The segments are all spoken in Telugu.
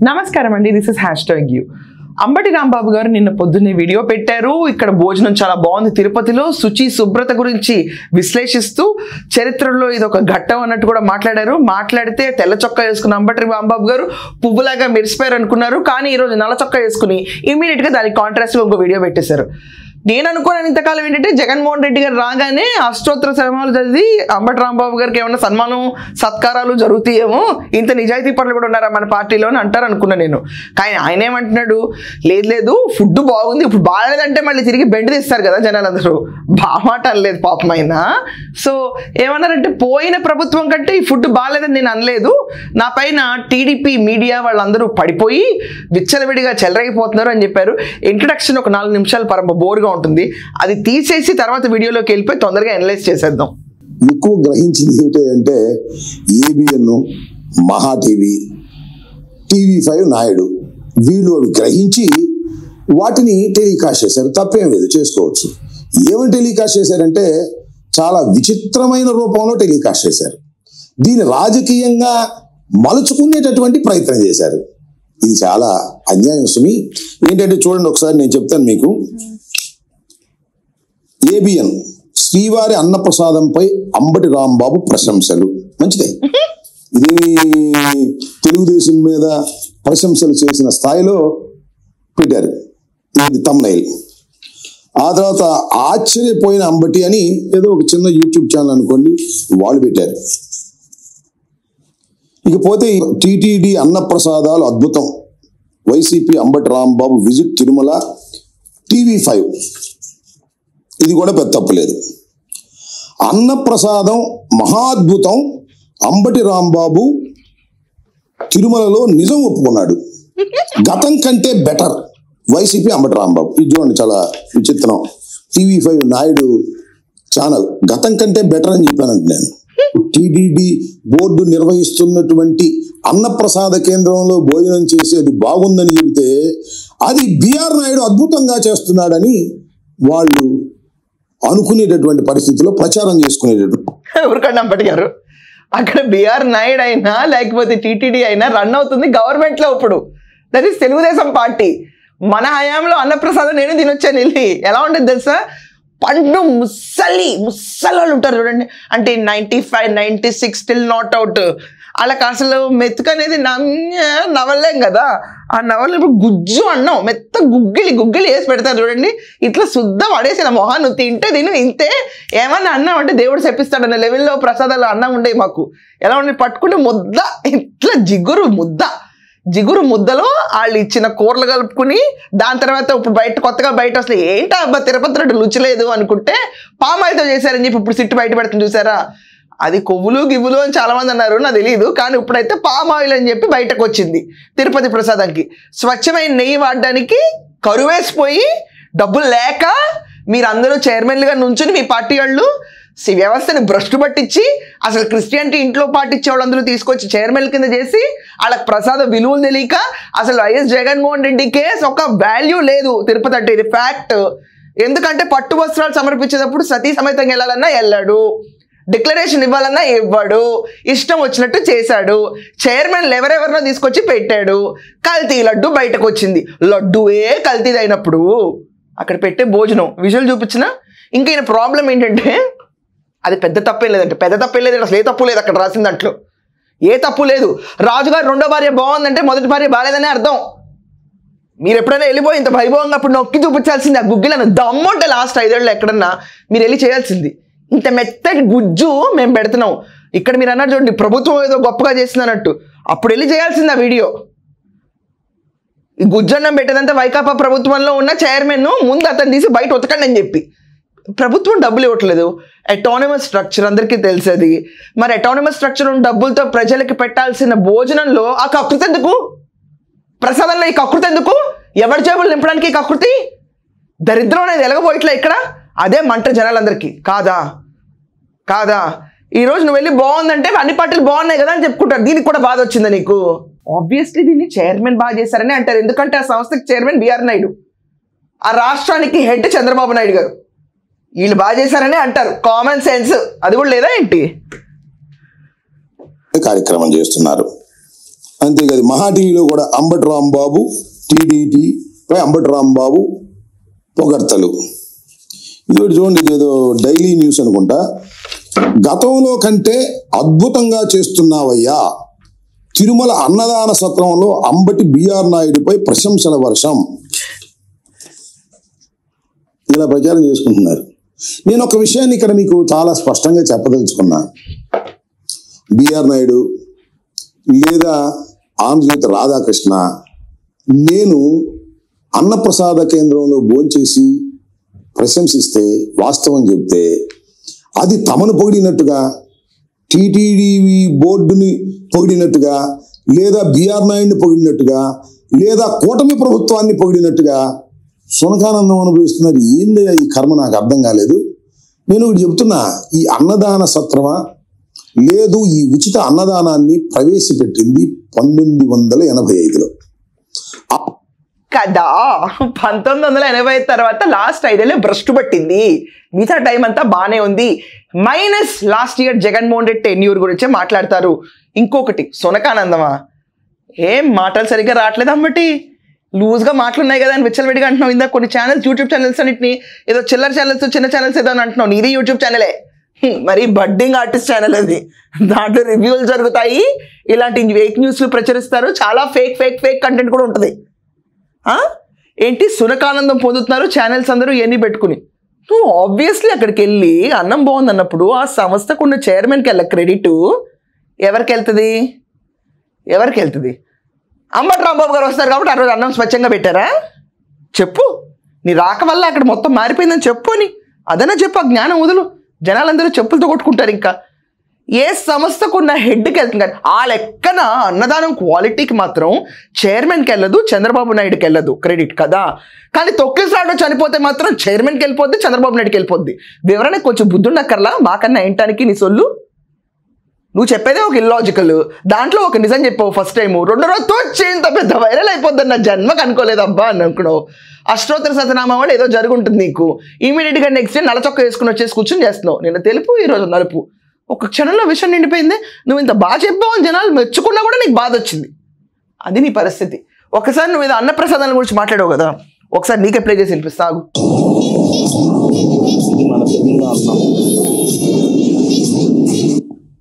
నమస్కారం అండి, this is #you. Ambati Rambabu గారు నిన్న పొద్దున్నే వీడియో పెట్టారు. ఇక్కడ భోజనం చాలా బాగుంది, తిరుపతిలో శుచి శుభ్రత గురించి విశ్లేషిస్తూ చరిత్రలో ఇది ఒక ఘట్టం అన్నట్టు కూడా మాట్లాడారు. మాట్లాడితే తెల్ల చొక్కా వేసుకున్న అంబటి రాంబాబు గారు పువ్వులాగా మెరిసిపోయారు అనుకున్నారు. కానీ ఈరోజు నల్ల చొక్కా వేసుకుని ఇమీడియట్గా దానికి కాంట్రాస్ట్గా ఇంకో వీడియో పెట్టేశారు. నేను అనుకున్నాను ఇంతకాలం ఏంటంటే జగన్మోహన్ రెడ్డి గారు రాగానే అష్టోత్తర శతమాలు చదివి అంబటి రాంబాబు గారికి ఏమన్నా సన్మానం సత్కారాలు జరుగుతాయేమో, ఇంత నిజాయితీ పనులు కూడా ఉన్నారా మన పార్టీలో అని అంటారు అనుకున్నా నేను. కానీ ఆయన ఏమంటున్నాడు, లేదు ఫుడ్ బాగుంది, ఇప్పుడు బాగాలేదంటే మళ్ళీ తిరిగి బెండ్ తీస్తారు కదా జనాలందరూ. బామాట అనలేదు పాపం ఆయన. సో ఏమన్నారంటే పోయిన ప్రభుత్వం కంటే ఈ ఫుడ్ బాగాలేదని నేను అనలేదు, నా పైన టీడీపీ మీడియా వాళ్ళందరూ పడిపోయి విచ్చలవిడిగా చెలరైపోతున్నారు అని చెప్పారు. ఇంట్రడక్షన్ ఒక 4 నిమిషాలు పరమ బోర్గా ఉంటుంది, అది తీసేసి తర్వాత వీడియోలోకి వెళ్ళిపోయి తొందరగా అనలైజ్ చేసేద్దాం. ఎక్కువ గ్రహించింది ఏంటంటే ఏబిఎన్, మహా టీవీ, టీవీ5 నాయుడు వీళ్ళు అవి గ్రహించి వాటిని టెలికాస్ట్ చేశారు. తప్పేం లేదు, చేసుకోవచ్చు. ఏమని టెలికాస్ట్ చేశారంటే చాలా విచిత్రమైన రూపంలో టెలికాస్ట్ చేశారు. దీన్ని రాజకీయంగా మలుచుకునేటటువంటి ప్రయత్నం చేశారు. ఇది చాలా అన్యాయం సుమి. ఏంటంటే చూడండి ఒకసారి, నేను చెప్తాను మీకు. ఏబిఎన్ శ్రీవారి అన్నప్రసాదంపై అంబటి రాంబాబు ప్రశంసలు. మంచిదే, ఇది తెలుగుదేశం మీద ప్రశంసలు చేసిన స్థాయిలో పెట్టారు. ఇది తమ్నైల్. ఆ తర్వాత ఆశ్చర్యపోయిన అంబటి అని ఏదో ఒక చిన్న యూట్యూబ్ ఛానల్ అనుకోండి, వాళ్ళు పెట్టారు. ఇకపోతే టీటీడీ అన్నప్రసాదాలు అద్భుతం, YCP Ambati Rambabu visit Tirumala, TV5. ఇది కూడా పెద్ద తప్పులేదు. అన్నప్రసాదం మహాద్భుతం, అంబటి రాంబాబు తిరుమలలో నిజం ఒప్పుకున్నాడు, గతం కంటే బెటర్ వైసీపీ అంబటి రాంబాబు. ఇది చూడండి, చాలా విచిత్రం. టీవీ5 నాయుడు ఛానల్ గతం కంటే బెటర్ అని చెప్పానంటే నేను. టీటీడీ బోర్డు నిర్వహిస్తున్నటువంటి అన్నప్రసాద కేంద్రంలో భోజనం చేసేది బాగుందని చెబితే అది బిఆర్ నాయుడు అద్భుతంగా చేస్తున్నాడని వాళ్ళు అనుకునేటటువంటి పరిస్థితిలో ప్రచారం చేసుకునేటటువంటి. ఎవరికంటే అంబటి గారు అక్కడ బిఆర్ నాయుడు అయినా లేకపోతే టీటీడీ అయినా రన్ అవుతుంది గవర్నమెంట్లో. ఇప్పుడు దట్ ఈస్ తెలుగుదేశం పార్టీ. మన హయాంలో అన్నప్రసాదం నేను తినొచ్చాను వెళ్ళి. ఎలా ఉంటుంది తెలుసా, పండు ముసలి ఉంటారు చూడండి, అంటే 95, 96 స్టిల్ నాట్ అవుట్. వాళ్ళకి అసలు మెతుకు అనేది నవలేం కదా, ఆ నవలు ఇప్పుడు గుజ్జు అన్నం మెత్త గుగ్గిలి వేసి పెడతారు చూడండి, ఇట్లా శుద్ధ పడేసిన మొహాన్ని నువ్వు తింటే తిను ఇంతే, ఏమన్నా అన్నం అంటే దేవుడు చెప్పిస్తాడన్న లెవెల్లో ప్రసాదాలు అన్నం ఉండేవి మాకు. ఎలా ఉండి పట్టుకుంటే ముద్ద, ఇట్లా జిగురు ముద్దలో వాళ్ళు ఇచ్చిన కూరలు కలుపుకుని, దాని తర్వాత ఇప్పుడు కొత్తగా బయట అసలు ఏంటో అబ్బా తిరుపతి రెడ్డి రుచి లేదు అనుకుంటే పామాయిల్తో చేశారని చెప్పి ఇప్పుడు సిట్టు బయట పెడుతుంది చూసారా. అది కొవ్వులు గివ్వులు అని చాలా మంది అన్నారు, నాకు తెలియదు. కానీ ఇప్పుడైతే పామ్ ఆయిల్ అని చెప్పి బయటకు వచ్చింది తిరుపతి ప్రసాదానికి. స్వచ్ఛమైన నెయ్యి వాడడానికి కరువేసిపోయి డబ్బులు లేక మీరందరూ చైర్మన్లుగా నుంచుని మీ పార్టీ వాళ్ళు వ్యవస్థని భ్రష్టు పట్టించి అసలు క్రిస్టియానిటీ ఇంట్లో పాటించే వాళ్ళందరూ తీసుకొచ్చి చైర్మన్ కింద చేసి వాళ్ళకి ప్రసాద విలువలు తెలియక అసలు వైఎస్ జగన్మోహన్ రెడ్డికే ఒక వాల్యూ లేదు తిరుపతి అంటే. ఇది ఫ్యాక్ట్. ఎందుకంటే పట్టు వస్త్రాలు సమర్పించేటప్పుడు సతీ సమేతంగా వెళ్ళాలన్నా వెళ్ళాడు, డిక్లరేషన్ ఇవ్వాలన్నా ఇవ్వడు, ఇష్టం వచ్చినట్టు చేశాడు. చైర్మన్ ఎవరెవరినో తీసుకొచ్చి పెట్టాడు. కల్తీ లడ్డు బయటకు వచ్చింది. లడ్డువే కల్తీది అయినప్పుడు అక్కడ పెట్టే భోజనం విజువల్ చూపించిన. ఇంకా ఈయన ప్రాబ్లం ఏంటంటే అది పెద్ద తప్పేం లేదంటే, పెద్ద తప్పేం లేదు, అసలు ఏ తప్పు లేదు అక్కడ రాసిన దాంట్లో, ఏ తప్పు లేదు. రాజుగారు రెండో భార్య బాగుందంటే మొదటి భార్య బాగాలేదనే అర్థం. మీరు ఎప్పుడైనా వెళ్ళిపోయి ఇంత వైభవంగా అప్పుడు నొక్కి చూపించాల్సింది ఆ గుగ్గిలను దమ్ముంటే లాస్ట్ 5 ఏళ్ళు ఎక్కడన్నా మీరు వెళ్ళి చేయాల్సింది. ఇంత మెత్తటి గుజ్జు మేము పెడుతున్నాం ఇక్కడ. మీరు అన్నారు చూడండి ప్రభుత్వం ఏదో గొప్పగా చేసిందన్నట్టు, అప్పుడు వెళ్ళి చేయాల్సింది ఆ వీడియో. ఈ గుజ్జన్నం పెట్టేదంతా వైకాపా ప్రభుత్వంలో ఉన్న చైర్మన్ ముందు అతను తీసి బయట ఉతకండి అని చెప్పి. ప్రభుత్వం డబ్బులు ఇవ్వట్లేదు, అటానమస్ స్ట్రక్చర్ అందరికీ తెలిసేది. మరి అటానమస్ స్ట్రక్చర్ ఉన్న డబ్బులతో ప్రజలకి పెట్టాల్సిన భోజనంలో ఆ కకృతి ఎందుకు? ప్రసాదంలో ఈ కకృతి ఎందుకు? ఎవరి జేబులు నింపడానికి ఈ కకృతి? దరిద్రం అనేది ఎలగబోయట్లే ఇక్కడ. అదే మంట జనాలందరికీ. కాదా ఈరోజు నువ్వు వెళ్ళి బాగుందంటే అన్ని పార్టీలు బాగున్నాయి కదా అని చెప్పుకుంటారు. దీనికి కూడా బాధ వచ్చిందా నీకు? ఆబ్వియస్లీ దీన్ని చైర్మన్ బాగా చేశారని అంటారు. ఎందుకంటే ఆ సంస్థకి చైర్మన్ బిఆర్ నాయుడు, ఆ రాష్ట్రానికి హెడ్ చంద్రబాబు నాయుడు గారు. వీళ్ళు బాగా చేశారని అంటారు. కామన్ సెన్స్ అది కూడా లేదా ఏంటి? కార్యక్రమం చేస్తున్నారు. అంతేకాదు మహా టీవీలో కూడా అంబటి రాంబాబు టీడీటీ పై అంబటి రాంబాబు పొగడ్తలు. ఇది చూడండి, ఇదేదో డైలీ న్యూస్ అనుకుంటా. గతంలో కంటే అద్భుతంగా చేస్తున్నావయ్యా, తిరుమల అన్నదాన సత్రంలో అంబటి బిఆర్ నాయుడుపై ప్రశంసల వర్షం. ఇలా ప్రచారం చేసుకుంటున్నారు. నేను ఒక విషయాన్ని ఇక్కడ మీకు చాలా స్పష్టంగా చెప్పదలుచుకున్నా. బిఆర్ నాయుడు లేదా ఆంధ్రజ్యోతి రాధాకృష్ణ, నేను అన్నప్రసాద కేంద్రంలో భోంచేసి ప్రశంసిస్తే, వాస్తవం చెప్తే అది తమను పొగిడినట్టుగా, టీటీడీ బోర్డుని పొగిడినట్టుగా, లేదా బిఆర్ నాయుడిని పొగిడినట్టుగా, లేదా కూటమి ప్రభుత్వాన్ని పొగిడినట్టుగా సునకానందం అనుభవిస్తున్నారు. ఏంది ఈ కర్మ, నాకు అర్థం కాలేదు. నేను ఒకటి చెప్తున్నా, ఈ అన్నదాన సత్రమా లేదు, ఈ ఉచిత అన్నదానాన్ని ప్రవేశపెట్టింది 1985లో కదా. 1985 తర్వాత లాస్ట్ 5 ఏళ్ళే భ్రష్టు పట్టింది. మిగతా టైం అంతా బాగానే ఉంది. Minus last year Jaganmohan Reddy tenure గురించే మాట్లాడతారు. ఇంకొకటి సునకానందమా, ఏం మాటలు సరిగ్గా రావట్లేదు అమ్మటి, లూజ్గా మాటలున్నాయి కదా అని విచ్చలవిడిగా అంటున్నావు. ఇందా కొన్ని ఛానల్స్, యూట్యూబ్ ఛానల్స్ అన్నింటినీ ఏదో చిల్లర ఛానల్స్, చిన్న ఛానల్స్ ఏదో అని అంటున్నావు. నీది యూట్యూబ్ ఛానలే, మరి బడ్డింగ్ ఆర్టిస్ట్ ఛానల్ అది. దాంట్లో రివ్యూలు జరుగుతాయి, ఇలాంటి ఫేక్ న్యూస్లు ప్రచురిస్తారు, చాలా ఫేక్ ఫేక్ ఫేక్ కంటెంట్ కూడా ఉంటుంది. ఏంటి సునకానందం పొందుతున్నారు ఛానల్స్ అందరూ ఇవన్నీ పెట్టుకుని. నువ్వు ఆబ్వియస్లీ అక్కడికి వెళ్ళి అన్నం బాగుంది అన్నప్పుడు ఆ సంస్థకు ఉన్న చైర్మన్కి వెళ్ళ క్రెడిట్ ఎవరికి వెళ్తుంది? ఎవరికి వెళ్తుంది? అంబటి రాంబాబు గారు వస్తారు కాబట్టి ఆ రోజు అన్నం స్వచ్ఛంగా పెట్టారా? చెప్పు, నీ రాక వల్ల అక్కడ మొత్తం మారిపోయిందని చెప్పు అని. అదన్నా చెప్పు, ఆ జ్ఞానం వదులు. జనాలందరూ చెప్పులతో కొట్టుకుంటారు. ఇంకా ఏ సంస్థకున్న హెడ్కి వెళ్తుంది కానీ ఆ లెక్కన అన్నదానం క్వాలిటీకి మాత్రం చైర్మన్కి వెళ్ళదు, చంద్రబాబు నాయుడుకి వెళ్ళదు క్రెడిట్ కదా. కానీ తొక్కిసలాటలో చనిపోతే మాత్రం చైర్మన్కి వెళ్ళిపోద్ది, చంద్రబాబు నాయుడుకి వెళ్ళిపోద్ది. వివరణ కొంచెం బుద్ధి ఉండక్కర్లా మాకన్నా ఏంటానికి నీ సొల్లు. నువ్వు చెప్పేదే ఒక ఇల్లాజికల్, దాంట్లో ఒక నిజం చెప్పావు ఫస్ట్ టైము, రెండో రోజు ఇంత పెద్ద వైరల్ అయిపోద్ది నా జన్మకు అనుకోలేదు అబ్బా అని అనుకున్నావు. అష్టోత్తర సతనామా వాళ్ళు ఏదో జరుగుంటుంది నీకు, ఇమీడియట్గా నెక్స్ట్ డే నల్ల చొక్క వేసుకుని వచ్చేసి కూర్చొని చేస్తున్నావు. నేను తెలుపు, ఈరోజు నలుపు. ఒక క్షణంలో విషయం నిండిపోయింది. నువ్వు ఇంత బాగా చెప్పావు అని జనాలు మెచ్చుకున్నా కూడా నీకు బాధ వచ్చింది. అది నీ పరిస్థితి. ఒకసారి నువ్వు ఏదో అన్నప్రసాదాల గురించి మాట్లాడావు కదా, ఒకసారి నీకే ప్లే చేసి వినిపిస్తాగు.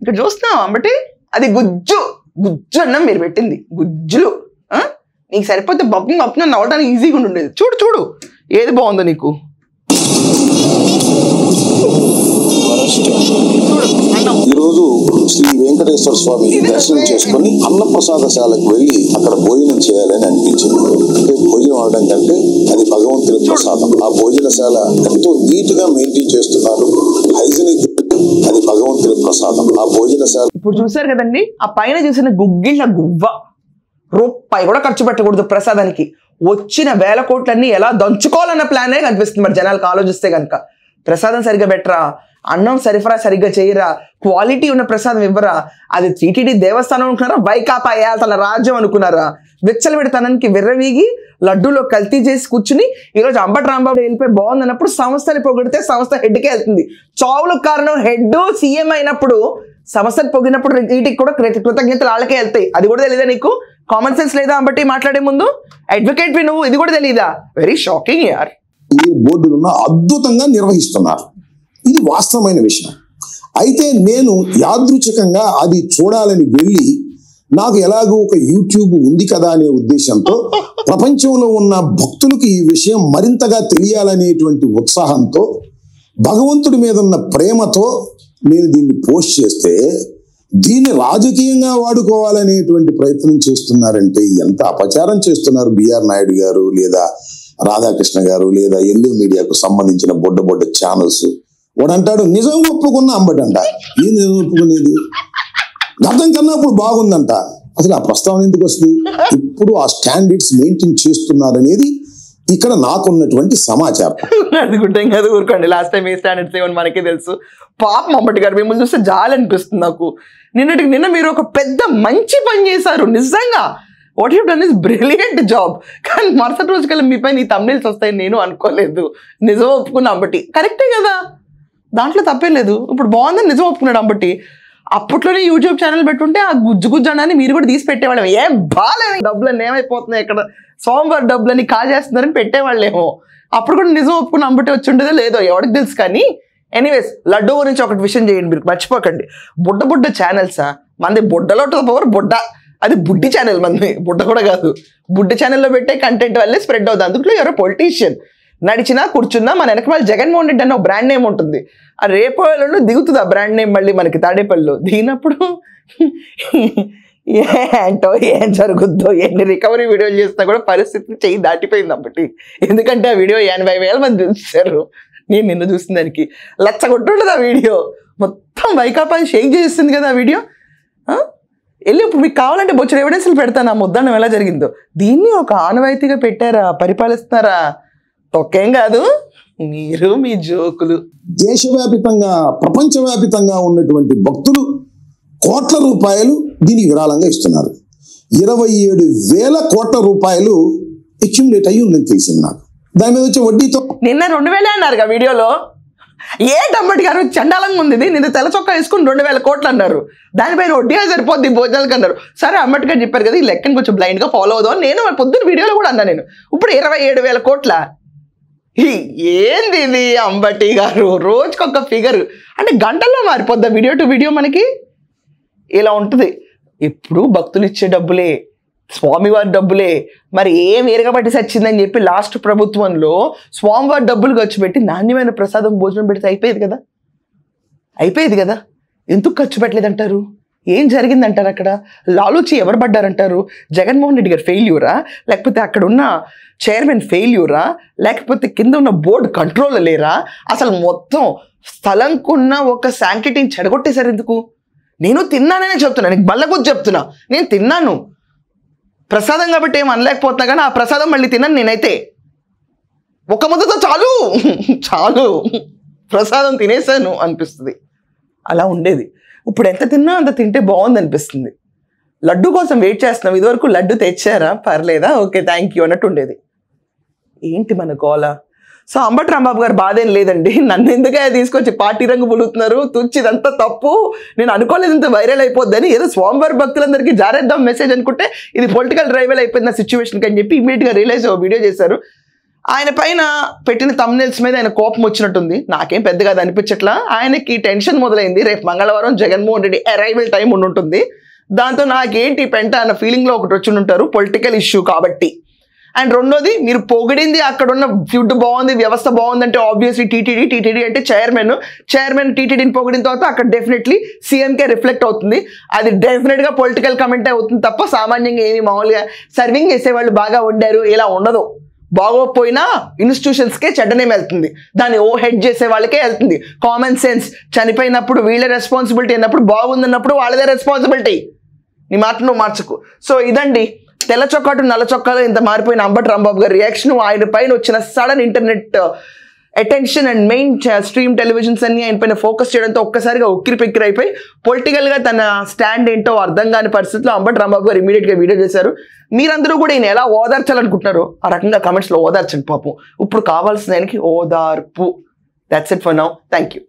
ఇక్కడ చూస్తున్నావు అంబటి, అది గుజ్జు గుజ్జు అన్నం మీరు పెట్టింది, గుజ్జులు. నీకు సరిపోతే బొప్పం బొప్పం నవ్వడానికి ఈజీగా ఉండేది. చూడు చూడు ఏది బాగుందో నీకు. ఈరోజు శ్రీ వెంకటేశ్వర స్వామి దర్శనం చేసుకుని అన్నప్రసాదశాలకు వెళ్ళి అక్కడ భోజనం చేయాలని అనిపించింది. అంటే భోజనం అవడం కంటే అది భగవంతుని ప్రసాదం. ఆ భోజనశాల ఎంతో నీట్ గా మెయింటైన్ చేస్తున్నారు, హైజీనిక్, అది భగవంతుని ప్రసాదం. ఆ భోజనశాల ఇప్పుడు చూసారు కదండి, ఆ పైన చూసిన గుగ్గిళ్ళ గువ్వ, రూపాయి కూడా ఖర్చు పెట్టకూడదు ప్రసాదానికి. వచ్చిన వేల కోట్లన్నీ ఎలా దంచుకోవాలన్న ప్లానే కనిపిస్తుంది మరి జనాలకు ఆలోచిస్తే కనుక. ప్రసాదం సరిగ్గా పెట్టరా, అన్నం సరిఫరా సరిగ్గా చేయరా, క్వాలిటీ ఉన్న ప్రసాదం ఇవ్వరా. అది టీటీడీ దేవస్థానం అనుకున్నారా, వైకాపా తన రాజ్యం అనుకున్నారా? విచ్చలవిడితనానికి విర్రవీగి లడ్డూలో కల్తీ చేసి కూర్చుని ఈరోజు అంబటి రాంబాబు వెళ్ళిపోయి బాగుంది అన్నప్పుడు సంస్థని పొగిడితే సంస్థ హెడ్కే వెళ్తుంది. చావులకు కారణం హెడ్ సీఎం అయినప్పుడు సంస్థని పొగినప్పుడు వీటికి కూడా కృతజ్ఞతలు వాళ్ళకే వెళ్తాయి. అది కూడా తెలీదా నీకు? కామన్ సెన్స్ లేదా అంబటి మాట్లాడే ముందు? అడ్వకేట్ నువ్వు, ఇది కూడా తెలీదా? వెరీ షాకింగ్ యార్. ఈ బోర్డులున్న అద్భుతంగా నిర్వహిస్తున్నారు, ఇది వాస్తవమైన విషయం. అయితే నేను యాదృచ్ఛికంగా అది చూడాలని వెళ్ళి, నాకు ఎలాగో ఒక యూట్యూబ్ ఉంది కదా అనే ఉద్దేశంతో, ప్రపంచంలో ఉన్న భక్తులకు ఈ విషయం మరింతగా తెలియాలనేటువంటి ఉత్సాహంతో, భగవంతుడి మీద ఉన్న ప్రేమతో నేను దీన్ని పోస్ట్ చేస్తే, దీన్ని రాజకీయంగా వాడుకోవాలనేటువంటి ప్రయత్నం చేస్తున్నారంటే ఎంత అపచారం చేస్తున్నారు బిఆర్ నాయుడు గారు, లేదా రాధాకృష్ణ గారు, లేదా ఎల్లో మీడియాకు సంబంధించిన బొడ్డ బొడ్డ ఛానల్స్. వాడు అంటాడు నిజం ఒప్పుకున్న అంబటి అంట. ఏం నిజం ఒప్పుకునేది? గతం కన్నా ఇప్పుడు బాగుందంట. అసలు ఆ ప్రస్తావన ఎందుకు వస్తుంది? ఇప్పుడు ఆ స్టాండర్డ్స్ మెయింటైన్ చేస్తున్నారనేది ఇక్కడ నాకున్నటువంటి సమాచారం. అది గుడ్డం కాదు, ఊరుకోండి. లాస్ట్ టైం ఏ స్టాండర్డ్స్ ఏమని మనకే తెలుసు. పాపం అంబటి గారు, మిమ్మల్ని చూస్తే జాలి అనిపిస్తుంది నాకు. నిన్న మీరు ఒక పెద్ద మంచి పని చేశారు నిజంగా. What you done is brilliant job. కానీ మరుసటి రోజు కల్లా మీ పైన ఈ తమ్నెయిల్స్ వస్తాయని నేను అనుకోలేదు. నిజం ఒప్పుకున్న అంబటి కరెక్టే కదా, దాంట్లో తప్పే లేదు. ఇప్పుడు బాగుందని నిజం ఒప్పుకున్నాడు అంబటి. అప్పట్లోనే యూట్యూబ్ ఛానల్ పెట్టుంటే ఆ గుజ్జు అన్నాన్ని మీరు కూడా తీసి పెట్టేవాళ్ళం. ఏం బాగాలేదు, డబ్బులన్నీ ఏమైపోతున్నాయి ఇక్కడ, సోమవారం డబ్బులని కాజేస్తున్నారని పెట్టేవాళ్ళేమో. అప్పుడు కూడా నిజం ఒప్పుకుని అంబటి వచ్చి ఉండేదో లేదో ఎవరికి తెలుసు. కానీ ఎనీవేస్, లడ్డు గురించి ఒకటి విషయం చేయండి, మీరు మర్చిపోకండి. బుడ్డ ఛానల్సా మనది, బుడ్డలో పవర్ బుడ్డ, అది బుడ్డి ఛానల్ మనది, బుడ్డ కూడా కాదు. బుడ్డి ఛానల్లో పెట్టే కంటెంట్ వల్లే స్ప్రెడ్ అవుతుంది. అందులో ఎవరో పొలిటీషియన్ నడిచినా కూర్చున్నా మన వెనక వాళ్ళు జగన్మోహన్ రెడ్డి అన్న ఒక బ్రాండ్ నేమ్ ఉంటుంది. ఆ రేపల్లిలో దిగుతుంది ఆ బ్రాండ్ నేమ్ మళ్ళీ మనకి తాడేపల్లిలో దిగినప్పుడు ఏంటో ఏం జరుగుద్దో, ఎన్ని రికవరీ వీడియోలు చేసినా కూడా పరిస్థితి చెయ్యి దాటిపోయింది అప్పటి. ఎందుకంటే ఆ వీడియో 80,000 మంది చూసారు. నేను నిన్న చూసిన దానికి లచ్చగొట్టుండదు ఆ వీడియో, మొత్తం వైకాపాని షేక్ చేస్తుంది కదా ఆ వీడియో. వెళ్ళి ఇప్పుడు మీకు కావాలంటే బొచ్చిన ఎవిడెన్స్లు పెడతాను ఆ ముద్దానం ఎలా జరిగిందో. దీన్ని ఒక ఆనవాయితీగా పెట్టారా, పరిపాలిస్తున్నారా? ఒకేం కాదు మీరు మీ జోకులు. దేశవ్యాపితంగా ప్రపంచవ్యాపితంగా ఉన్నటువంటి భక్తులు కోట్ల రూపాయలు దీనికి విరాళంగా ఇస్తున్నారు. 27,000 కోట్ల రూపాయలు అక్యుములేట్ అయ్యి ఉందని తెలిసింది నాకు. దాని మీద వచ్చే వడ్డీతో నిన్న 2,000 అన్నారు వీడియోలో. అంబటి గారు చండాలంగా ఉంది, నిన్న తెల్ల చొక్కా వేసుకుని 2,000 కోట్లు అన్నారు. దానిపైన వడ్డీ సరిపోద్ది భోజనాలకు అన్నారు. సరే అంబటి గారు చెప్పారు కదా, ఈ లెక్కని కొంచెం బ్లైండ్ గా ఫాలో అవుదాం. నేను పొద్దున్న వీడియోలో కూడా అన్నా, నేను ఇప్పుడు 27,000 కోట్ల ఏంది ఇది అంబటి గారు, రోజుకొక ఫిగర్ అంటే గంటల్లో మారిపోద్దా వీడియో టు వీడియో. మనకి ఇలా ఉంటుంది. ఇప్పుడు భక్తులు ఇచ్చే డబ్బులే, స్వామివారి డబ్బులే. మరి ఏం ఎరగబట్టి సచ్చిందని చెప్పి లాస్ట్ ప్రభుత్వంలో స్వామివారి డబ్బులు ఖర్చు పెట్టి నాణ్యమైన ప్రసాదం భోజనం పెడితే అయిపోయేది కదా. ఎందుకు ఖర్చు పెట్టలేదంటారు? ఏం జరిగిందంటారు? అక్కడ లాలూచి ఎవరు పడ్డారంటారు? జగన్మోహన్ రెడ్డి గారు ఫెయిల్యూరా, లేకపోతే అక్కడ ఉన్న చైర్మన్ ఫెయిల్యూరా, లేకపోతే కింద ఉన్న బోర్డు కంట్రోల్ లేరా? అసలు మొత్తం స్థలంకున్న ఒక శాంక్టిటీని చెడగొట్టేశారు ఎందుకు? నేను తిన్నాననే చెప్తున్నా, నీకు బల్లకొద్ది చెప్తున్నా, నేను తిన్నాను ప్రసాదం కాబట్టి ఏం అనలేకపోతున్నా. కానీ ఆ ప్రసాదం మళ్ళీ తిన్నాను నేనైతే. ఒక ముద్దతో చాలు ప్రసాదం తినేసాను అనిపిస్తుంది. అలా ఉండేది. ఇప్పుడు ఎంత తిన్నా అంత తింటే బాగుంది అనిపిస్తుంది. లడ్డు కోసం వెయిట్ చేస్తున్నాం. ఇదివరకు లడ్డు తెచ్చారా, పర్లేదా, ఓకే థ్యాంక్ యూ అన్నట్టు ఉండేది. ఏంటి మన గోల? సో అంబటి రాంబాబు గారు బాధ ఏం లేదండి. నన్ను ఎందుకే తీసుకొచ్చి పార్టీ రంగు పులుగుతున్నారు, తుచ్చి ఇదంతా తప్పు, నేను అనుకోలేదు ఇంత వైరల్ అయిపోద్దని. ఏదో స్వామివారి భక్తులందరికీ జారేద్దాం మెసేజ్ అనుకుంటే ఇది పొలిటికల్ డ్రైవల్ అయిపోయింది ఆ సిచ్యువేషన్కి అని చెప్పి ఇమీడియట్గా రియలైజ్ వీడియో చేశారు. ఆయన పైన పెట్టిన థంబ్నెయిల్స్ మీద ఆయన కోపం వచ్చినట్టుంది. నాకేం పెద్దగా అది అనిపించట్లా. ఆయనకి టెన్షన్ మొదలైంది. రేపు మంగళవారం జగన్మోహన్ రెడ్డి అరైవల్ టైం ఉండుంటుంది. దాంతో నాకేంటి పెంట అన్న ఫీలింగ్లో ఒకటి వచ్చి ఉంటారు, పొలిటికల్ ఇష్యూ కాబట్టి. అండ్ రెండోది, మీరు పొగిడింది అక్కడ ఉన్న ఫుడ్ బాగుంది, వ్యవస్థ బాగుందంటే ఆబ్వియస్లీ టీటీడీ అంటే చైర్మన్ టీటీడీని పొగిడిన తర్వాత అక్కడ డెఫినెట్లీ సీఎంకే రిఫ్లెక్ట్ అవుతుంది. అది డెఫినెట్గా పొలిటికల్ కమెంట్ అవుతుంది తప్ప సామాన్యంగా ఏమి మామూలుగా సర్వింగ్ చేసేవాళ్ళు బాగా వండారు ఇలా ఉండదు. బాగోపోయినా ఇన్స్టిట్యూషన్స్కే చెడ్డనేం వెళ్తుంది, దాన్ని హెడ్ చేసే వాళ్ళకే వెళ్తుంది. కామన్ సెన్స్, చనిపోయినప్పుడు వీళ్ళే రెస్పాన్సిబిలిటీ అన్నప్పుడు, బాగుందన్నప్పుడు వాళ్ళదే రెస్పాన్సిబిలిటీ. నీ మాట నువ్వు మార్చుకో. సో ఇదండి తెల్ల చొక్కాటు నల్ల చొక్కాలో ఇంత మారిపోయిన అంబటి రాంబాబు గారి రియాక్షన్. ఆయన పైన వచ్చిన sudden internet attention and main stream televisions అన్ని ఆయన పైన ఫోకస్ చేయడంతో ఒక్కసారిగా ఉక్కిరి అయిపోయి పొలిటికల్గా తన స్టాండ్ ఏంటో అర్థం కాని పరిస్థితిలో అంబటి రాంబాబు గారు ఇమీడియట్గా వీడియో చేశారు. మీరందరూ కూడా ఈయన ఎలా ఓదార్చాలనుకుంటున్నారో ఆ రకంగా కమెంట్స్లో ఓదార్చండి పాపం. ఇప్పుడు కావాల్సిన ఆయనకి ఓదార్పు. That's it for now. Thank you.